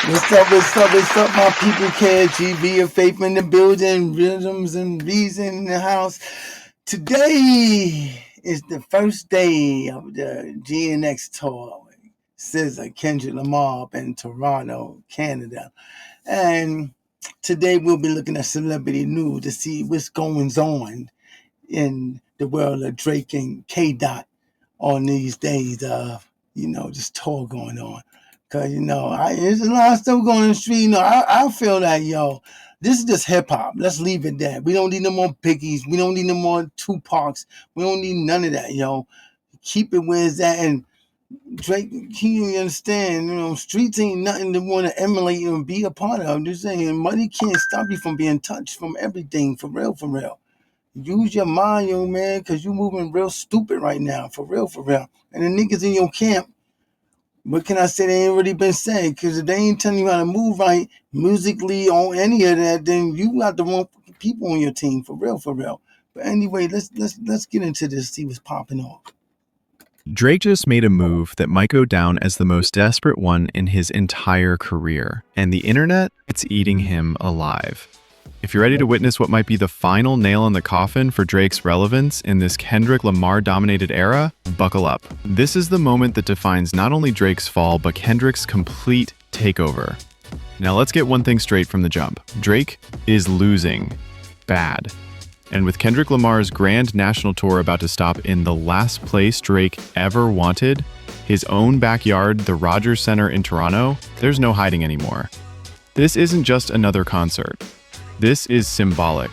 What's up, my people? KGV of Faith in the building, rhythms and reason in the house. Today is the first day of the GNX tour. SZA, Kendrick Lamar up in Toronto, Canada. And today we'll be looking at celebrity news to see what's going on in the world of Drake and K Dot on these days of, this tour going on. Cause there's a lot of stuff going on the street. I feel like this is just hip hop. Let's leave it there. We don't need no more Biggies. We don't need no more Tupacs. We don't need none of that, Keep it where it's at. And Drake, he understand, streets ain't nothing to want to emulate and be a part of. I'm just saying, money can't stop you from being touched from everything, for real, for real. Use your mind, young man, because you moving real stupid right now, for real, for real. And the niggas in your camp, what can I say? They ain't really been said, because if they ain't telling you how to move right musically or any of that, then you got the wrong people on your team, for real, for real. But anyway, let's get into this, see what's popping off. Drake just made a move that might go down as the most desperate one in his entire career, and the internet, it's eating him alive. If you're ready to witness what might be the final nail in the coffin for Drake's relevance in this Kendrick Lamar-dominated era, buckle up. This is the moment that defines not only Drake's fall, but Kendrick's complete takeover. Now let's get one thing straight from the jump. Drake is losing bad. And with Kendrick Lamar's grand national tour about to stop in the last place Drake ever wanted, his own backyard, the Rogers Center in Toronto, there's no hiding anymore. This isn't just another concert. This is symbolic.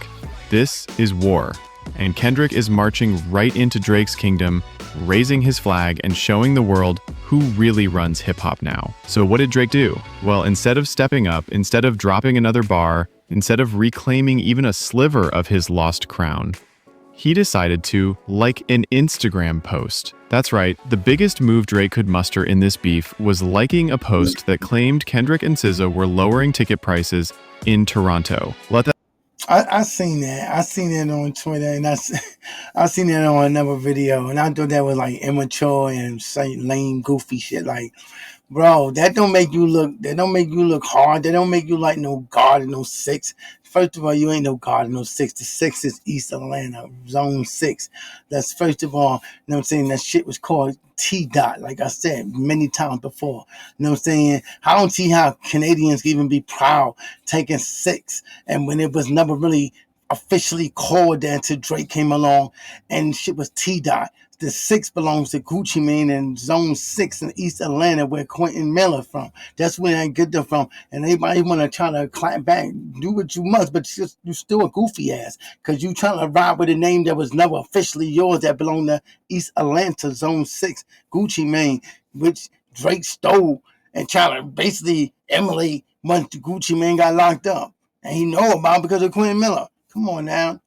This is war. And Kendrick is marching right into Drake's kingdom, raising his flag and showing the world who really runs hip-hop now. So what did Drake do? Well, instead of stepping up, instead of dropping another bar, instead of reclaiming even a sliver of his lost crown, he decided to like an Instagram post. That's right, the biggest move Drake could muster in this beef was liking a post that claimed Kendrick and SZA were lowering ticket prices in Toronto. I seen that. I seen that on Twitter, and I seen that on another video, and I thought that was like immature and lame, goofy shit. Like, bro, that don't make you look. That don't make you look hard. That don't make you like no God and no six. First of all, you ain't no God and no six. The six is East Atlanta, Zone 6. That's first of all, you know what I'm saying? That shit was called T-Dot, like I said many times before. You know what I'm saying? I don't see how Canadians can even be proud taking 6. And when it was never really officially called that until Drake came along and shit was T-Dot. The 6 belongs to Gucci Mane and Zone 6 in East Atlanta, where Quentin Miller from. That's where I get them from. And everybody want to try to clap back, do what you must, but you're still a goofy ass, because you trying to ride with a name that was never officially yours, that belonged to East Atlanta, Zone 6, Gucci Mane, which Drake stole and trying to basically emulate once Gucci Mane got locked up. And he know about it because of Quentin Miller. Come on now.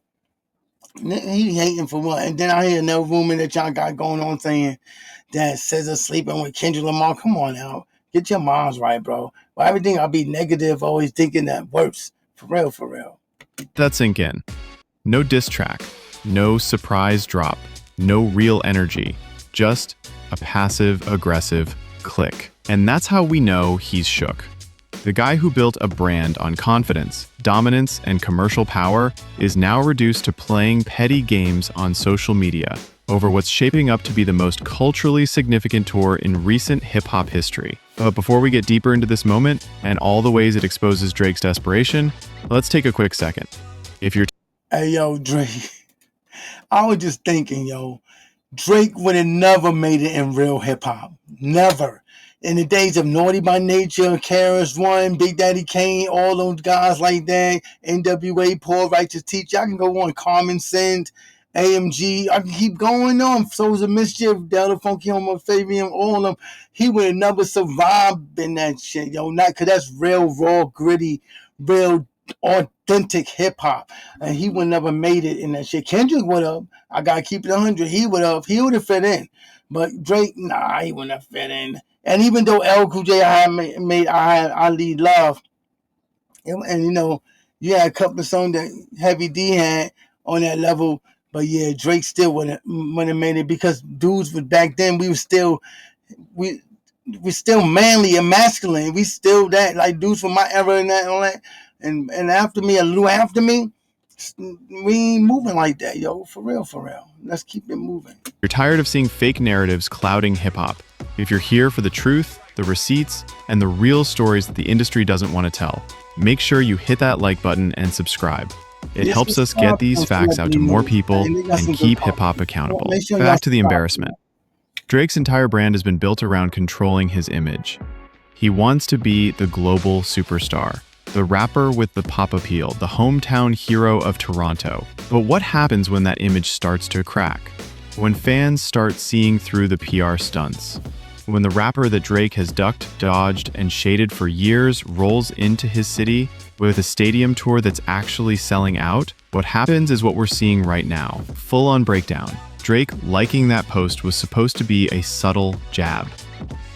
He hating for what? And then I hear another rumor that y'all got going on saying that SZA sleeping with Kendrick Lamar. Come on now. Get your minds right, bro. Well, everything I'll be negative, always thinking that worse. For real, for real. That sink in. No diss track, no surprise drop, no real energy, just a passive-aggressive click. And that's how we know he's shook. The guy who built a brand on confidence, dominance, and commercial power is now reduced to playing petty games on social media over what's shaping up to be the most culturally significant tour in recent hip-hop history. But before we get deeper into this moment and all the ways it exposes Drake's desperation, let's take a quick second. Hey, yo, Drake. I was just thinking, Drake would have never made it in real hip-hop. Never. In the days of Naughty by Nature, KRS-One, Big Daddy Kane, all those guys like that, NWA, Poor Righteous Teacher, I can go on, Common Sense, AMG, I can keep going on. Souls of Mischief, Delta Funky Homo Fabian, all of them. He would have never survived in that shit, not because that's real, raw, gritty, real, authentic hip-hop. And he would never made it in that shit. Kendrick would have. I got to keep it 100. He would have fit in. But Drake, nah, he wouldn't have fit in. And even though L Cool J I made I Lead Love, and you had a couple of songs that Heavy D had on that level, but yeah, Drake still wouldn't have made it, because dudes was back then, we we're still manly and masculine. We still that like dudes from my era and that and all that. And after me, a little after me, we ain't moving like that, yo. For real, for real. Let's keep it moving. You're tired of seeing fake narratives clouding hip-hop. If you're here for the truth, the receipts, and the real stories that the industry doesn't want to tell, make sure you hit that like button and subscribe. It helps us get these facts out to more people and keep hip-hop accountable. Back to the embarrassment. Drake's entire brand has been built around controlling his image. He wants to be the global superstar, the rapper with the pop appeal, the hometown hero of Toronto. But what happens when that image starts to crack? When fans start seeing through the PR stunts? When the rapper that Drake has ducked, dodged, and shaded for years rolls into his city with a stadium tour that's actually selling out? What happens is what we're seeing right now. Full-on breakdown. Drake liking that post was supposed to be a subtle jab.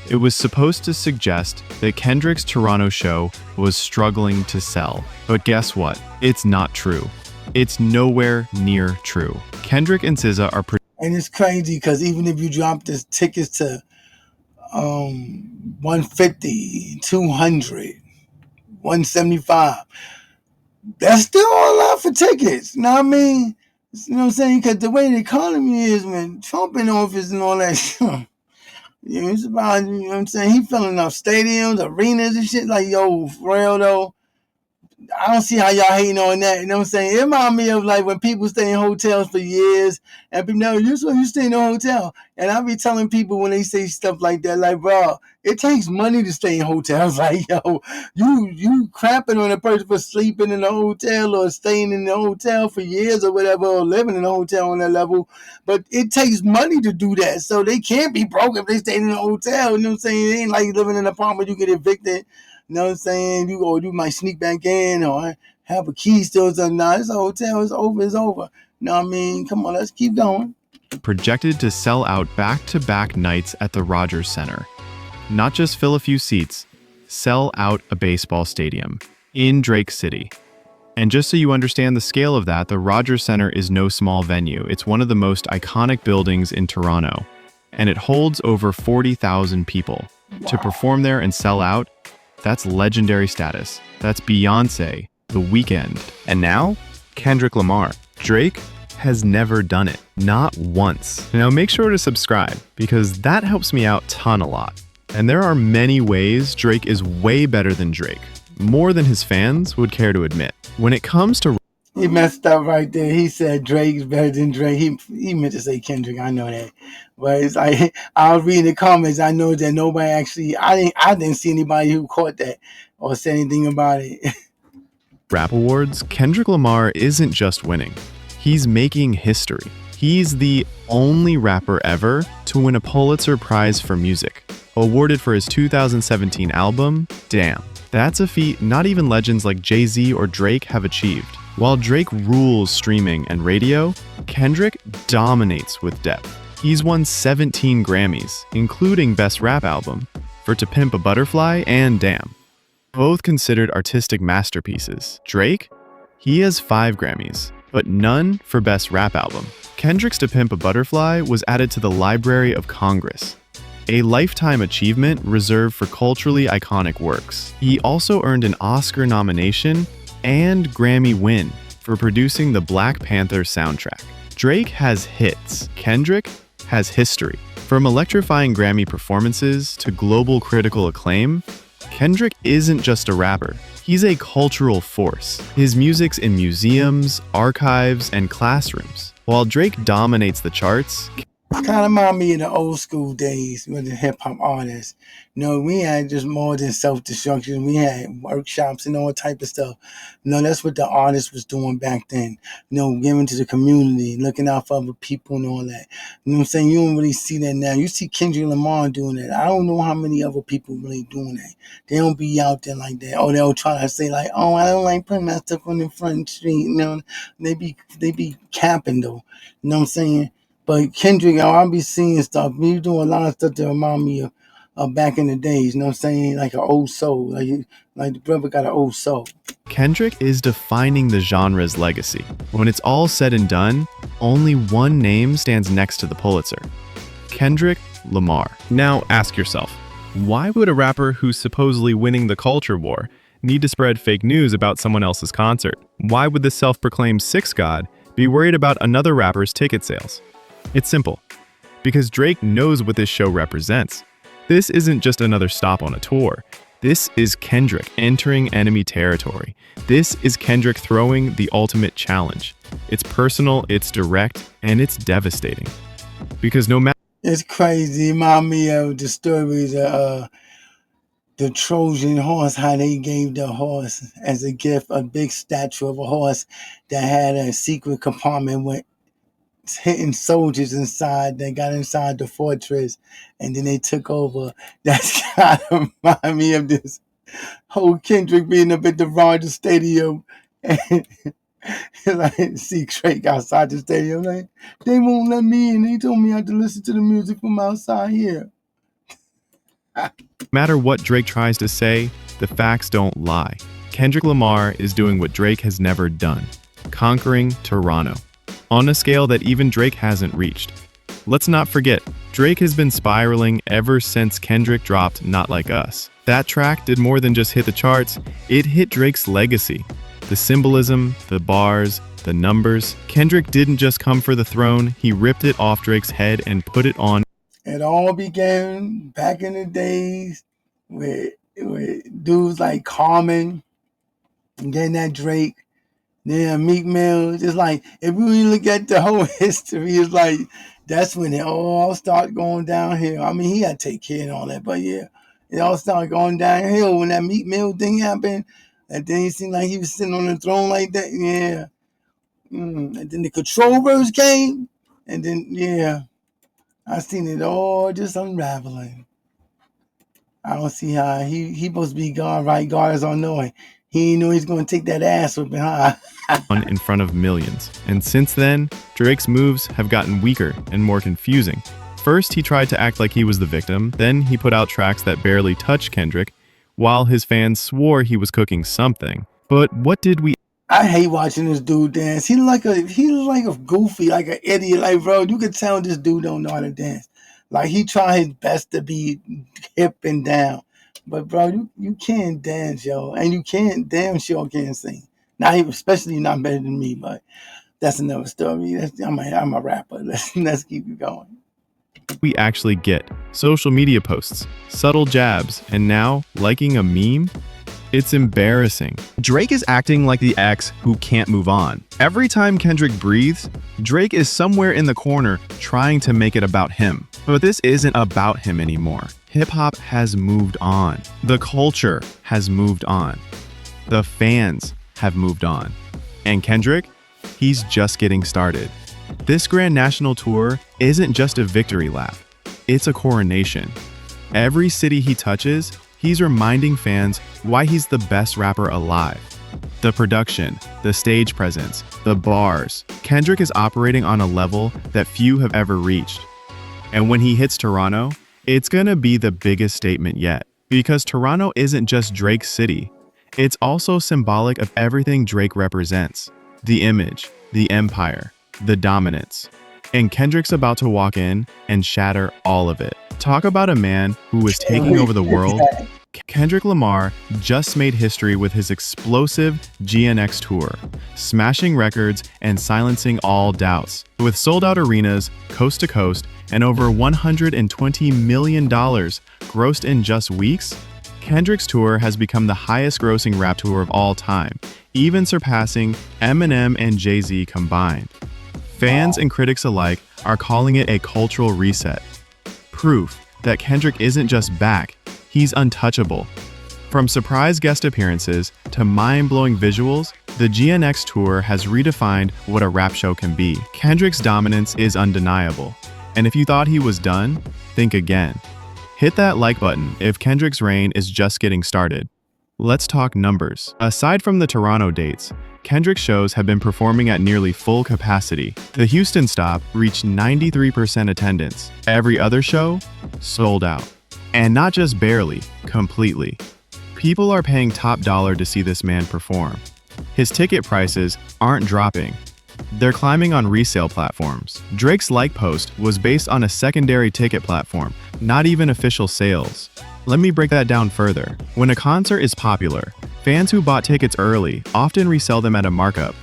It was supposed to suggest that Kendrick's Toronto show was struggling to sell. But guess what? It's not true. It's nowhere near true. Kendrick and SZA are and it's crazy because even if you drop the tickets to 150, 200, 175, that's still a lot for tickets. You know what I mean? You know what I'm saying? Because the way the economy is when Trump in office and all that shit. You know, it's about, you know what I'm saying? He filling up stadiums, arenas and shit. Like, yo, for real though, I don't see how y'all hating on that. You know what I'm saying? It reminds me of like when people stay in hotels for years and people know you stay in a hotel. And I be telling people when they say stuff like that, like, bro, it takes money to stay in hotels. Like, yo, you crapping on a person for sleeping in a hotel or staying in the hotel for years or whatever, or living in a hotel on that level. But it takes money to do that. So they can't be broke if they stay in a hotel. You know what I'm saying? It ain't like living in an apartment, you get evicted. You know what I'm saying? You might sneak back in or have a key still. Nah, it's a hotel. It's over. It's over. You know what I mean? Come on, let's keep going. Projected to sell out back-to-back nights at the Rogers Center. Not just fill a few seats, sell out a baseball stadium in Drake City. And just so you understand the scale of that, the Rogers Center is no small venue. It's one of the most iconic buildings in Toronto, and it holds over 40,000 people. Wow. To perform there and sell out, that's legendary status. That's Beyonce, The Weeknd, and now Kendrick Lamar. Drake has never done it, not once. Now make sure to subscribe because that helps me out a lot. And there are many ways Drake is way better than Drake, more than his fans would care to admit. When it comes to he messed up right there. He said Drake's better than Drake. He meant to say Kendrick. I know that, but it's like I was reading the comments. I know that nobody actually. I didn't see anybody who caught that or said anything about it. Rap Awards, Kendrick Lamar isn't just winning. He's making history. He's the only rapper ever to win a Pulitzer Prize for music, awarded for his 2017 album, Damn. That's a feat not even legends like Jay-Z or Drake have achieved. While Drake rules streaming and radio, Kendrick dominates with depth. He's won 17 Grammys, including Best Rap Album, for To Pimp a Butterfly and Damn, both considered artistic masterpieces. Drake, he has 5 Grammys, but none for Best Rap Album. Kendrick's To Pimp a Butterfly was added to the Library of Congress, a lifetime achievement reserved for culturally iconic works. He also earned an Oscar nomination and Grammy win for producing the Black Panther soundtrack. Drake has hits. Kendrick has history. From electrifying Grammy performances to global critical acclaim, Kendrick isn't just a rapper. He's a cultural force. His music's in museums, archives, and classrooms. While Drake dominates the charts, kind of remind me of the old school days with the hip hop artists. You know, we had just more than self-destruction. We had workshops and all type of stuff. You know, that's what the artist was doing back then. You know, giving to the community, looking out for other people and all that. You know what I'm saying? You don't really see that now. You see Kendrick Lamar doing that. I don't know how many other people really doing that. They don't be out there like that. Or they'll try to say like, oh, I don't like putting that stuff on the front street. You know, they be capping though. You know what I'm saying? But Kendrick, I'll be seeing stuff. We do a lot of stuff that remind me of back in the days. You know what I'm saying? Like an old soul. Like the brother got an old soul. Kendrick is defining the genre's legacy. When it's all said and done, only one name stands next to the Pulitzer: Kendrick Lamar. Now ask yourself, Why would a rapper who's supposedly winning the culture war need to spread fake news about someone else's concert? Why would the self-proclaimed Six God be worried about another rapper's ticket sales? It's simple. Because Drake knows what this show represents. This isn't just another stop on a tour. This is Kendrick entering enemy territory. This is Kendrick throwing the ultimate challenge. It's personal, it's direct, and it's devastating. Because no matter It's crazy. It remind me of the stories of the Trojan horse, how they gave the horse as a gift a big statue of a horse that had a secret compartment with hitting soldiers inside. They got inside the fortress and then they took over. That's kind of remind me of this whole Kendrick being up at the Rogers Stadium and like see Drake outside the stadium. Like, they won't let me in. They told me I had to listen to the music from outside here. matter what Drake tries to say, the facts don't lie. Kendrick Lamar is doing what Drake has never done, conquering Toronto, on a scale that even Drake hasn't reached. Let's not forget, Drake has been spiraling ever since Kendrick dropped Not Like Us. That track did more than just hit the charts, it hit Drake's legacy. The symbolism, the bars, the numbers. Kendrick didn't just come for the throne, he ripped it off Drake's head and put it on. It all began back in the days with dudes like Common, and then that Drake, then Meek Mill. Just like, if we really look at the whole history, it's like that's when it all started going downhill. I mean, he had to take care of all that, but yeah, it all started going downhill when that Meek Mill thing happened. And then it seemed like he was sitting on the throne like that. Yeah. And then the Control verse came, and then yeah, I seen it all just unraveling. I don't see how he supposed to be God, right? God is all knowing. He knew he's going to take that ass whipping high. In front of millions. And since then, Drake's moves have gotten weaker and more confusing. First, he tried to act like he was the victim. Then he put out tracks that barely touched Kendrick, while his fans swore he was cooking something. But what did we... I hate watching this dude dance. He look like a goofy, like an idiot. Like, bro, you can tell this dude don't know how to dance. Like, he try his best to be hip and down. But, bro, you can't dance, yo. And you can't, damn sure can't sing. Not even, especially not better than me, but that's another story. I'm a rapper. Let's keep it going. We actually get social media posts, subtle jabs, and now liking a meme? It's embarrassing. Drake is acting like the ex who can't move on. Every time Kendrick breathes, Drake is somewhere in the corner trying to make it about him. But this isn't about him anymore. Hip-hop has moved on. The culture has moved on. The fans have moved on. And Kendrick, he's just getting started. This Grand National Tour isn't just a victory lap. It's a coronation. Every city he touches, he's reminding fans why he's the best rapper alive. The production, the stage presence, the bars. Kendrick is operating on a level that few have ever reached. And when he hits Toronto, it's gonna be the biggest statement yet. Because Toronto isn't just Drake's city. It's also symbolic of everything Drake represents. The image, the empire, the dominance. And Kendrick's about to walk in and shatter all of it. Talk about a man who is taking over the world. Kendrick Lamar just made history with his explosive GNX tour, smashing records and silencing all doubts. With sold-out arenas, coast to coast, and over $120 million grossed in just weeks, Kendrick's tour has become the highest-grossing rap tour of all time, even surpassing Eminem and Jay-Z combined. Fans and critics alike are calling it a cultural reset. Proof that Kendrick isn't just back, he's untouchable. From surprise guest appearances to mind-blowing visuals, the GNX tour has redefined what a rap show can be. Kendrick's dominance is undeniable. And if you thought he was done, think again. Hit that like button if Kendrick's reign is just getting started. Let's talk numbers. Aside from the Toronto dates, Kendrick's shows have been performing at nearly full capacity. The Houston stop reached 93% attendance. Every other show, sold out. And not just barely, completely. People are paying top dollar to see this man perform. His ticket prices aren't dropping. They're climbing on resale platforms. Drake's like post was based on a secondary ticket platform, not even official sales. Let me break that down further. When a concert is popular, fans who bought tickets early often resell them at a markup.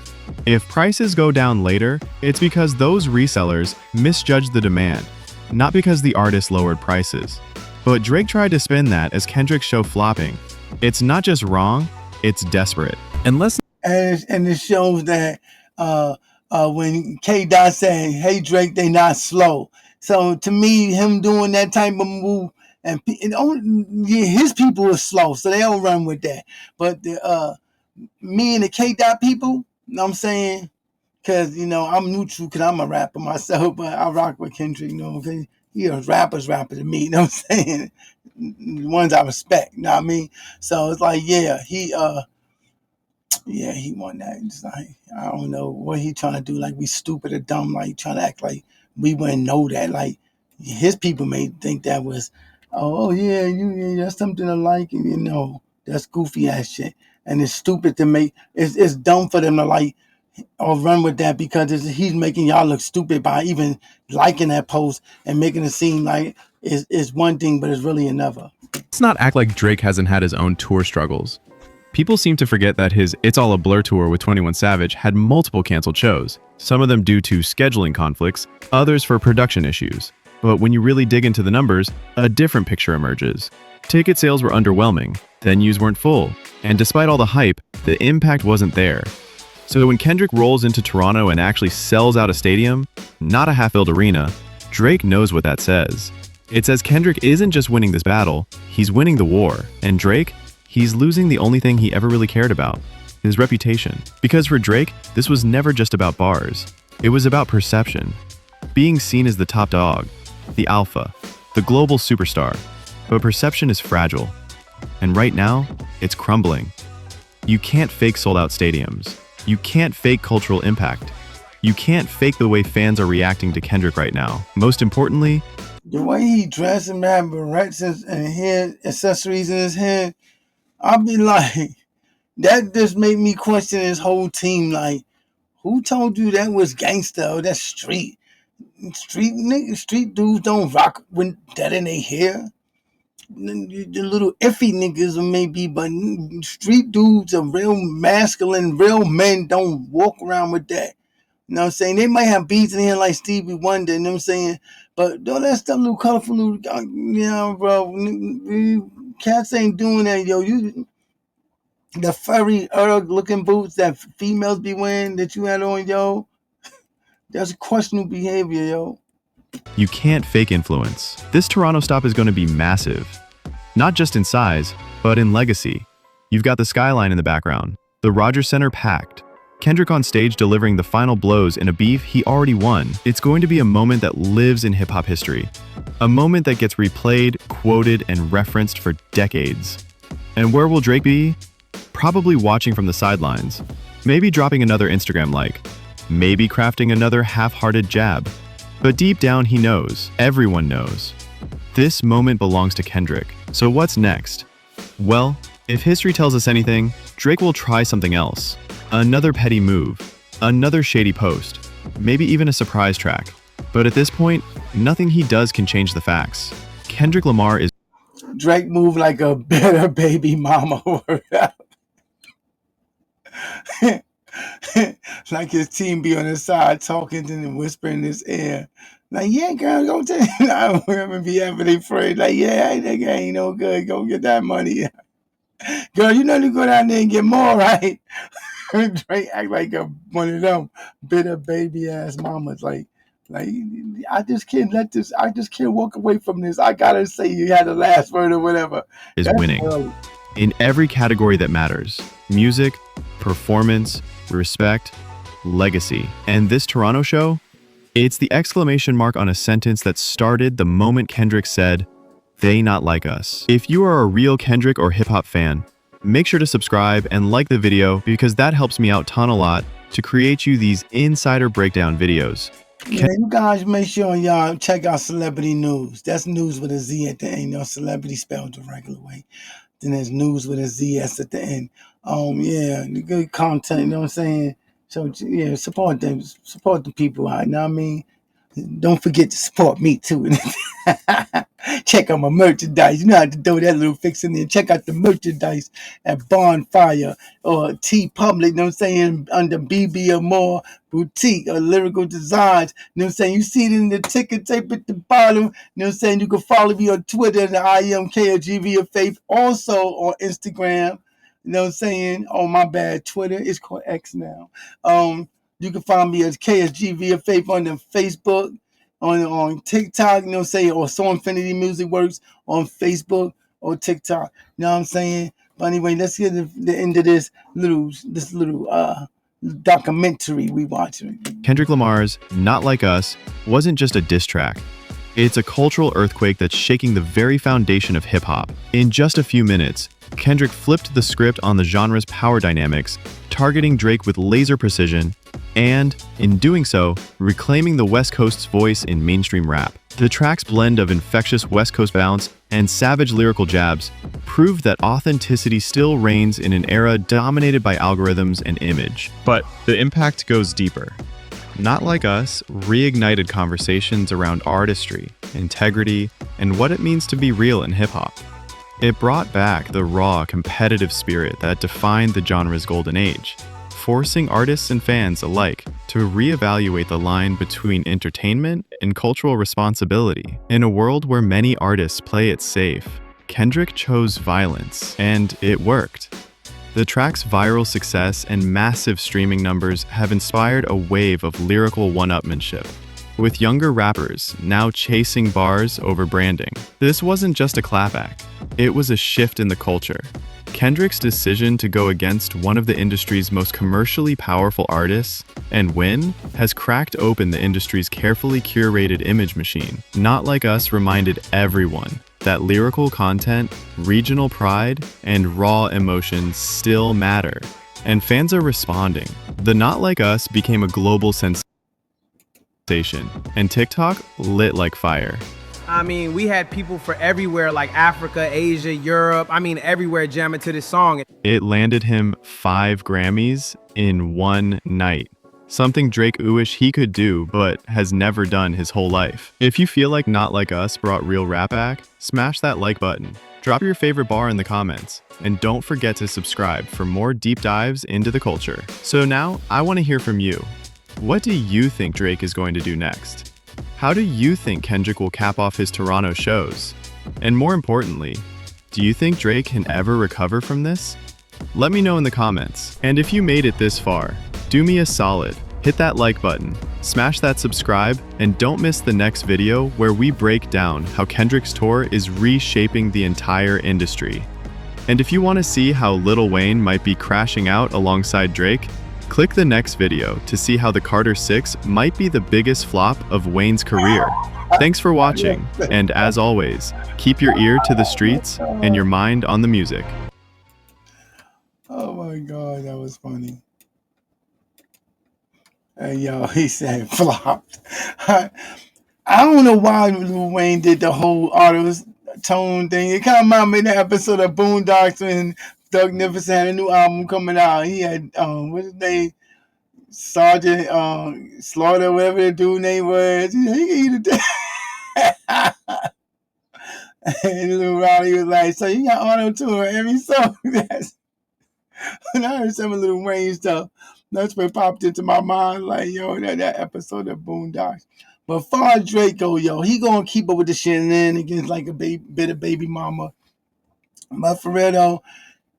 If prices go down later, it's because those resellers misjudged the demand, not because the artist lowered prices. But Drake tried to spin that as Kendrick's show flopping. It's not just wrong, it's desperate. And let's And it shows that when K Dot said, "Hey Drake, they not slow." So to me, him doing that type of move and his people are slow, so they don't run with that. But me and the K Dot people, you know what I'm saying? Because I'm neutral because I'm a rapper myself, but I rock with Kendrick. Because he a rapper to me. You know what I'm saying? The ones I respect. You know what I mean? So it's like, yeah, he won that. It's like, I don't know what he trying to do. Like, we stupid or dumb, like trying to act like we wouldn't know that. Like, his people may think that was, oh yeah, that's something to like. That's goofy ass shit. And it's stupid to make, it's dumb for them to like or run with that because he's making y'all look stupid by even liking that post and making it seem like it's one thing, but it's really another. not act like Drake hasn't had his own tour struggles. People seem to forget that his It's All a Blur tour with 21 Savage had multiple canceled shows, some of them due to scheduling conflicts, others for production issues. But when you really dig into the numbers, a different picture emerges. Ticket sales were underwhelming, venues weren't full, and despite all the hype, the impact wasn't there. So when Kendrick rolls into Toronto and actually sells out a stadium, not a half-filled arena, Drake knows what that says. It says Kendrick isn't just winning this battle, he's winning the war, and Drake, he's losing the only thing he ever really cared about, his reputation. Because for Drake, this was never just about bars. It was about perception. Being seen as the top dog, the alpha, the global superstar. But perception is fragile. And right now, it's crumbling. You can't fake sold-out stadiums. You can't fake cultural impact. You can't fake the way fans are reacting to Kendrick right now. Most importantly, the way he dressed and had barrettes and hair accessories in his head, I'll be like, that just made me question his whole team. Like, who told you that was gangsta or that's street? Street niggas, street dudes don't rock with that in their hair. The little iffy niggas maybe, but street dudes are real masculine, real men don't walk around with that. You know what I'm saying? They might have beats in here like Stevie Wonder, you know what I'm saying? But all that stuff, little colorful, bro. Cats ain't doing that, yo. The furry Erg looking boots that females be wearing that you had on, yo. That's questionable behavior, yo. you can't fake influence. This Toronto stop is going to be massive. Not just in size, but in legacy. You've got the skyline in the background, the Rogers Center packed, Kendrick on stage delivering the final blows in a beef he already won. It's going to be a moment that lives in hip-hop history. A moment that gets replayed, quoted, and referenced for decades. And where will Drake be? Probably watching from the sidelines. Maybe dropping another Instagram like. Maybe crafting another half-hearted jab. But deep down he knows, everyone knows. This moment belongs to Kendrick. So what's next? Well, if history tells us anything, Drake will try something else. Another petty move, another shady post, maybe even a surprise track. But at this point, nothing he does can change the facts. Kendrick Lamar is Drake moved like a better baby mama. Like his team be on his side talking and whispering in his ear. Like, yeah, girl, go take it. I women be having afraid. Like, yeah, that guy ain't no good. Go get that money. Girl, you know you go down there and get more, right? Drake act like one of them bitter baby ass mamas. Like I just can't walk away from this. I gotta say you had the last word or whatever. That's winning. Early. In every category that matters. Music, performance, respect, legacy. And this Toronto show? It's the exclamation mark on a sentence that started the moment Kendrick said, "They not like us." If you are a real Kendrick or hip-hop fan, make sure to subscribe and like the video because that helps me out ton a lot to create you these insider breakdown videos. Yeah, you guys make sure y'all check out Celebrity News. That's news with a Z at the end. Celebrity spelled the regular way. Then there's news with a ZS at the end. Yeah, the good content, you know what I'm saying? So yeah, support them, support the people out, you know what I mean? Don't forget to support me too. Check out my merchandise. You know how to do that little fix in there. Check out the merchandise at Bonfire or T Public, you know what I'm saying? Under BB or More Boutique or Lyrical Designs. You know what I'm saying? You see it in the ticket tape at the bottom. You know what I'm saying? You can follow me on Twitter at IMKGV of Faith. Also on Instagram. You know what I'm saying? Oh, my bad. Twitter. It's called X now. You can find me as KSGV of Faith on the Facebook, on TikTok, you know what I'm saying, or So Infinity Music Works on Facebook or TikTok. You know what I'm saying? But anyway, let's get to the end of this little documentary we watching. Kendrick Lamar's Not Like Us wasn't just a diss track. It's a cultural earthquake that's shaking the very foundation of hip-hop. In just a few minutes, Kendrick flipped the script on the genre's power dynamics, targeting Drake with laser precision, and, in doing so, reclaiming the West Coast's voice in mainstream rap. The track's blend of infectious West Coast bounce and savage lyrical jabs proved that authenticity still reigns in an era dominated by algorithms and image. But the impact goes deeper. Not Like Us reignited conversations around artistry, integrity, and what it means to be real in hip-hop. It brought back the raw, competitive spirit that defined the genre's golden age, forcing artists and fans alike to reevaluate the line between entertainment and cultural responsibility. In a world where many artists play it safe, Kendrick chose violence, and it worked. The track's viral success and massive streaming numbers have inspired a wave of lyrical one-upmanship, with younger rappers now chasing bars over branding. This wasn't just a clapback, it was a shift in the culture. Kendrick's decision to go against one of the industry's most commercially powerful artists and win has cracked open the industry's carefully curated image machine. Not Like Us reminded everyone that lyrical content, regional pride, and raw emotions still matter, and fans are responding. The Not Like Us became a global sensation, and TikTok lit like fire. I mean, we had people for everywhere, like Africa, Asia, Europe, everywhere jamming to this song. It landed him 5 Grammys in one night. Something Drake wished he could do, but has never done his whole life. If you feel like Not Like Us brought real rap back, smash that like button. Drop your favorite bar in the comments. And don't forget to subscribe for more deep dives into the culture. So now, I want to hear from you. What do you think Drake is going to do next? How do you think Kendrick will cap off his Toronto shows? And more importantly, do you think Drake can ever recover from this? Let me know in the comments. And if you made it this far, do me a solid, hit that like button, smash that subscribe, and don't miss the next video where we break down how Kendrick's tour is reshaping the entire industry. And if you want to see how Lil Wayne might be crashing out alongside Drake, click the next video to see how the Carter 6 might be the biggest flop of Wayne's career. Thanks for watching, and as always, keep your ear to the streets and your mind on the music. Oh my God, that was funny. Hey, yo, he said flopped. I don't know why Lil Wayne did the whole auto-tone thing. It kind of reminded me of the episode of Boondocks when Doug Nivison had a new album coming out. He had, what's his name? Sergeant Slaughter, whatever the dude name was. He and Lil Ronnie was like, so you got auto-tune on every song? When I heard some of Lil Wayne stuff, that's what popped into my mind, like, yo, that episode of Boondocks. But far Draco, yo, he gonna keep up with the shenanigans like a bit of baby mama. But for real though,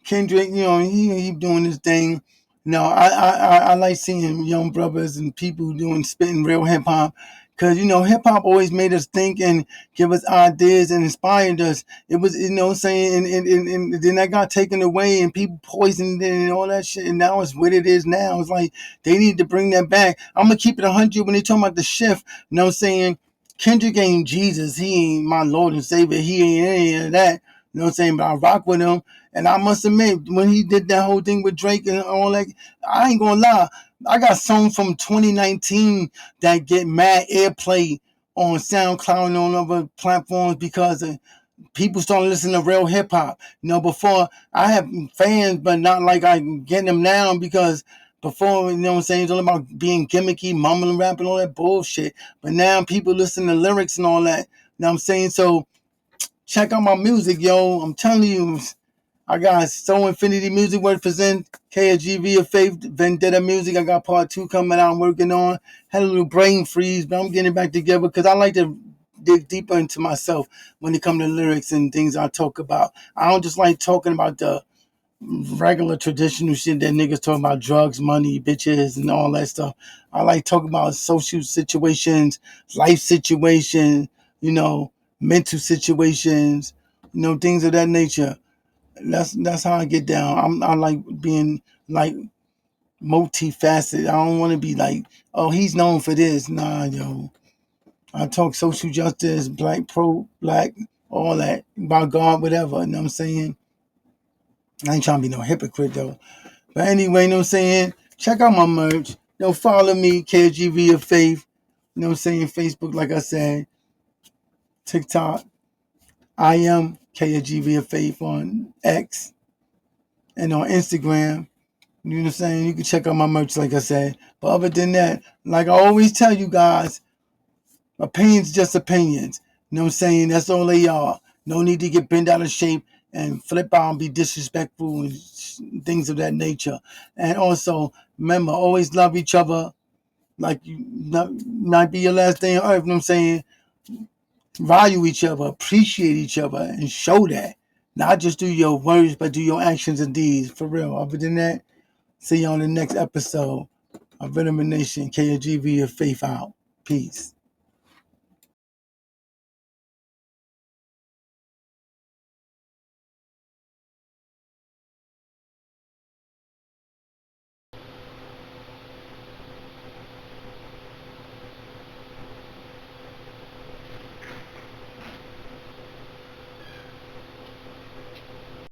Kendrick, you know, he doing his thing. No, I like seeing young brothers and people spitting real hip hop. Because, you know, hip hop always made us think and give us ideas and inspired us. It was, you know what I'm saying, and then that got taken away and people poisoned it and all that shit. And now it's what it is now. It's like they need to bring that back. I'm going to keep it 100 when they talking about the shift. You know what I'm saying? Kendrick ain't Jesus. He ain't my Lord and Savior. He ain't any of that. You know what I'm saying? But I rock with him. And I must admit, when he did that whole thing with Drake and all that, I ain't going to lie. I got songs from 2019 that get mad airplay on SoundCloud and on other platforms because people started listening to real hip hop. You know, before I have fans, but not like I get them now because Before, you know what I'm saying, it's all about being gimmicky, mumbling, rapping, all that bullshit. But now people listen to lyrics and all that. You know what I'm saying? So check out my music, yo. I'm telling you, I got Soul Infinity Music, Word for Zen, KGV of Faith, Vendetta Music. I got part 2 coming out, I'm working on. Had a little brain freeze, but I'm getting back together because I like to dig deeper into myself when it comes to lyrics and things I talk about. I don't just like talking about the regular traditional shit that niggas talk about, drugs, money, bitches, and all that stuff. I like talking about social situations, life situations, you know, mental situations, you know, things of that nature. That's how I get down. I like being like multifaceted. I don't want to be like, oh, he's known for this. Nah, yo. I talk social justice, black, pro-black, all that, about God, whatever. You know what I'm saying? I ain't trying to be no hypocrite though. But anyway, you know what I'm saying? Check out my merch. You know, follow me, KGV of Faith. You know what I'm saying? Facebook, like I said. TikTok. I am KGV of Faith on X and on Instagram. You know what I'm saying? You can check out my merch, like I said. But other than that, like I always tell you guys, opinions just opinions. You know what I'm saying? That's all they are. No need to get bent out of shape and flip out and be disrespectful and things of that nature. And also, remember, always love each other. Like you might be your last day on earth. You know what I'm saying? Value each other, appreciate each other, and show that. Not just do your words, but do your actions and deeds. For real. Other than that, see you on the next episode of Venom Nation, KGV of Faith out. Peace.